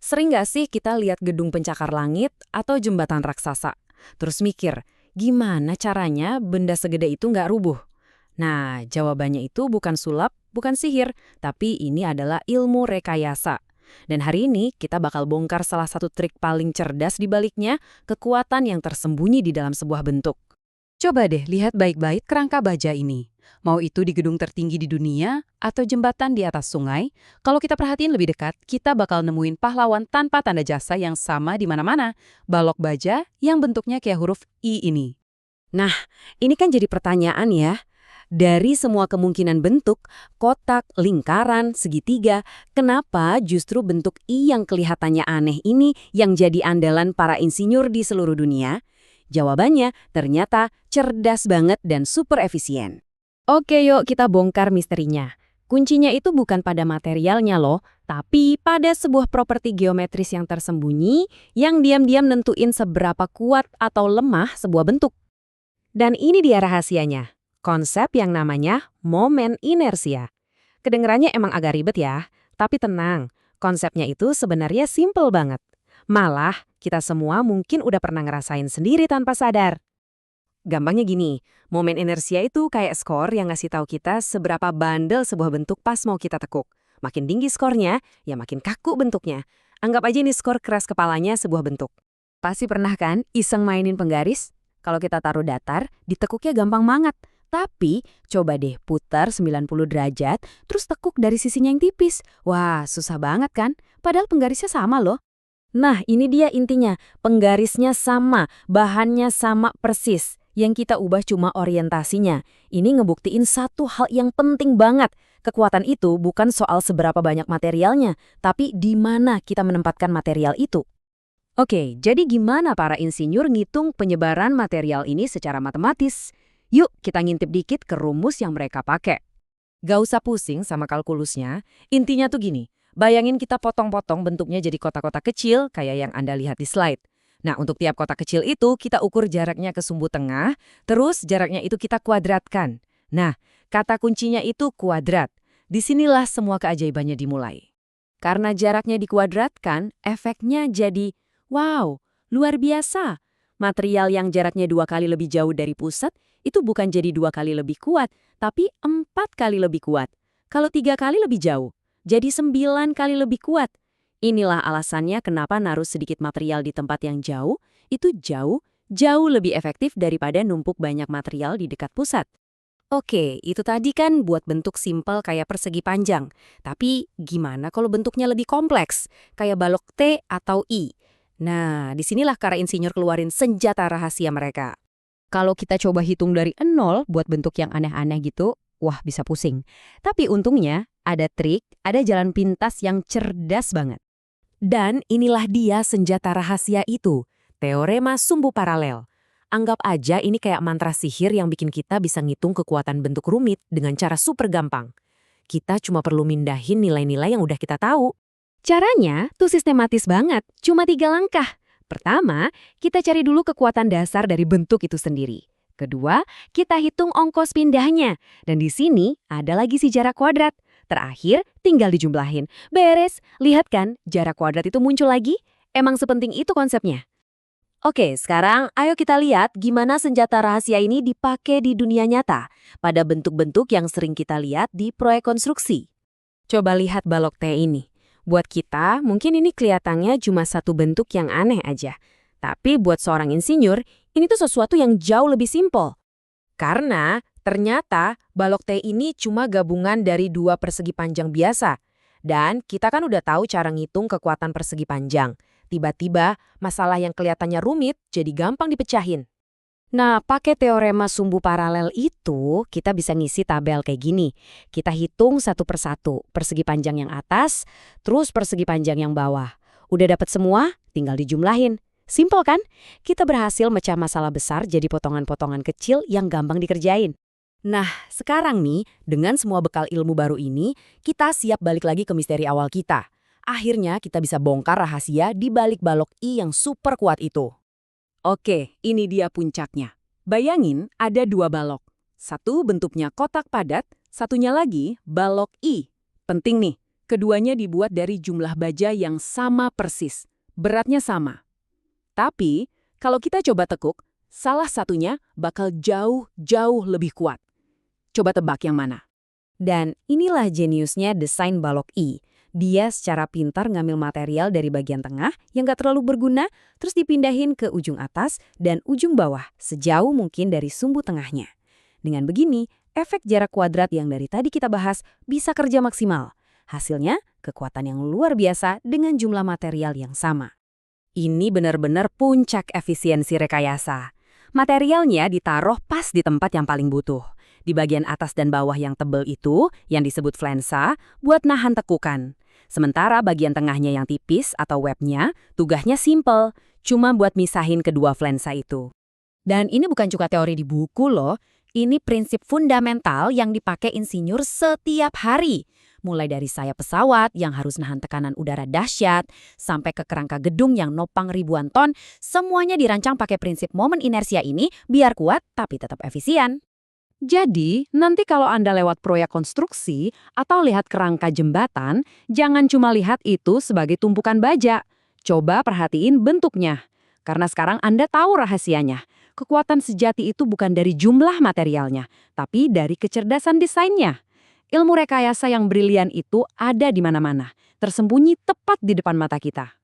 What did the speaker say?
Sering nggak sih kita lihat gedung pencakar langit atau jembatan raksasa? Terus mikir, gimana caranya benda segede itu nggak rubuh? Nah, jawabannya itu bukan sulap, bukan sihir, tapi ini adalah ilmu rekayasa. Dan hari ini kita bakal bongkar salah satu trik paling cerdas di baliknya, kekuatan yang tersembunyi di dalam sebuah bentuk. Coba deh lihat baik-baik kerangka baja ini. Mau itu di gedung tertinggi di dunia atau jembatan di atas sungai, kalau kita perhatiin lebih dekat, kita bakal nemuin pahlawan tanpa tanda jasa yang sama di mana-mana. Balok baja yang bentuknya kayak huruf I ini. Nah, ini kan jadi pertanyaan ya. Dari semua kemungkinan bentuk, kotak, lingkaran, segitiga, kenapa justru bentuk I yang kelihatannya aneh ini yang jadi andalan para insinyur di seluruh dunia? Jawabannya ternyata cerdas banget dan super efisien. Oke yuk kita bongkar misterinya. Kuncinya itu bukan pada materialnya loh, tapi pada sebuah properti geometris yang tersembunyi yang diam-diam nentuin seberapa kuat atau lemah sebuah bentuk. Dan ini dia rahasianya, konsep yang namanya momen inersia. Kedengerannya emang agak ribet ya, tapi tenang, konsepnya itu sebenarnya simple banget. Malah, kita semua mungkin udah pernah ngerasain sendiri tanpa sadar. Gampangnya gini, momen inersia itu kayak skor yang ngasih tahu kita seberapa bandel sebuah bentuk pas mau kita tekuk. Makin tinggi skornya, ya makin kaku bentuknya. Anggap aja ini skor keras kepalanya sebuah bentuk. Pasti pernah kan iseng mainin penggaris? Kalau kita taruh datar, ditekuknya gampang banget. Tapi, coba deh putar 90 derajat, terus tekuk dari sisinya yang tipis. Wah, susah banget kan? Padahal penggarisnya sama loh. Nah, ini dia intinya. Penggarisnya sama, bahannya sama persis. Yang kita ubah cuma orientasinya. Ini ngebuktiin satu hal yang penting banget. Kekuatan itu bukan soal seberapa banyak materialnya, tapi di mana kita menempatkan material itu. Oke, jadi gimana para insinyur ngitung penyebaran material ini secara matematis? Yuk, kita ngintip dikit ke rumus yang mereka pakai. Gak usah pusing sama kalkulusnya, intinya tuh gini. Bayangin kita potong-potong bentuknya jadi kotak-kotak kecil kayak yang Anda lihat di slide. Nah, untuk tiap kotak kecil itu kita ukur jaraknya ke sumbu tengah, terus jaraknya itu kita kuadratkan. Nah, kata kuncinya itu kuadrat. Disinilah semua keajaibannya dimulai. Karena jaraknya dikuadratkan, efeknya jadi, wow, luar biasa. Material yang jaraknya 2 kali lebih jauh dari pusat, itu bukan jadi 2 kali lebih kuat, tapi 4 kali lebih kuat. Kalau 3 kali lebih jauh, jadi 9 kali lebih kuat. Inilah alasannya kenapa naruh sedikit material di tempat yang jauh, itu jauh lebih efektif daripada numpuk banyak material di dekat pusat. Oke, itu tadi kan buat bentuk simpel kayak persegi panjang. Tapi gimana kalau bentuknya lebih kompleks, kayak balok T atau I? Nah, disinilah para insinyur keluarin senjata rahasia mereka. Kalau kita coba hitung dari nol buat bentuk yang aneh-aneh gitu, wah bisa pusing. Tapi untungnya ada trik, ada jalan pintas yang cerdas banget. Dan inilah dia senjata rahasia itu, teorema sumbu paralel. Anggap aja ini kayak mantra sihir yang bikin kita bisa ngitung kekuatan bentuk rumit dengan cara super gampang. Kita cuma perlu mindahin nilai-nilai yang udah kita tahu. Caranya tuh sistematis banget, cuma 3 langkah. Pertama, kita cari dulu kekuatan dasar dari bentuk itu sendiri. Kedua, kita hitung ongkos pindahnya. Dan di sini ada lagi si jarak kuadrat. Terakhir, tinggal dijumlahin. Beres, lihat kan jarak kuadrat itu muncul lagi? Emang sepenting itu konsepnya. Oke, sekarang ayo kita lihat gimana senjata rahasia ini dipakai di dunia nyata pada bentuk-bentuk yang sering kita lihat di proyek konstruksi. Coba lihat balok T ini. Buat kita, mungkin ini kelihatannya cuma satu bentuk yang aneh aja. Tapi buat seorang insinyur, ini tuh sesuatu yang jauh lebih simpel. Karena ternyata balok T ini cuma gabungan dari 2 persegi panjang biasa. Dan kita kan udah tahu cara ngitung kekuatan persegi panjang. Tiba-tiba, masalah yang kelihatannya rumit jadi gampang dipecahin. Nah, pakai teorema sumbu paralel itu, kita bisa ngisi tabel kayak gini. Kita hitung satu persatu, persegi panjang yang atas, terus persegi panjang yang bawah. Udah dapat semua, tinggal dijumlahin. Simpel kan? Kita berhasil mecah masalah besar jadi potongan-potongan kecil yang gampang dikerjain. Nah, sekarang nih, dengan semua bekal ilmu baru ini, kita siap balik lagi ke misteri awal kita. Akhirnya kita bisa bongkar rahasia di balik balok I yang super kuat itu. Oke, ini dia puncaknya. Bayangin ada 2 balok. Satu bentuknya kotak padat, satunya lagi balok I. Penting nih, Keduanya dibuat dari jumlah baja yang sama persis, beratnya sama. Tapi, kalau kita coba tekuk, salah satunya bakal jauh-jauh lebih kuat. Coba tebak yang mana? Dan inilah jeniusnya desain balok I. Dia secara pintar ngambil material dari bagian tengah yang gak terlalu berguna, terus dipindahin ke ujung atas dan ujung bawah sejauh mungkin dari sumbu tengahnya. Dengan begini, efek jarak kuadrat yang dari tadi kita bahas bisa kerja maksimal. Hasilnya, kekuatan yang luar biasa dengan jumlah material yang sama. Ini benar-benar puncak efisiensi rekayasa. Materialnya ditaruh pas di tempat yang paling butuh. Di bagian atas dan bawah yang tebel itu, yang disebut flensa, buat nahan tekukan. Sementara bagian tengahnya yang tipis atau webnya, tugasnya simple, cuma buat misahin kedua flensa itu. Dan ini bukan cuma teori di buku loh, ini prinsip fundamental yang dipakai insinyur setiap hari. Mulai dari sayap pesawat yang harus nahan tekanan udara dahsyat, sampai ke kerangka gedung yang nopang ribuan ton, semuanya dirancang pakai prinsip momen inersia ini biar kuat tapi tetap efisien. Jadi, nanti kalau Anda lewat proyek konstruksi atau lihat kerangka jembatan, jangan cuma lihat itu sebagai tumpukan baja. Coba perhatiin bentuknya. Karena sekarang Anda tahu rahasianya. Kekuatan sejati itu bukan dari jumlah materialnya, tapi dari kecerdasan desainnya. Ilmu rekayasa yang brilian itu ada di mana-mana, tersembunyi tepat di depan mata kita.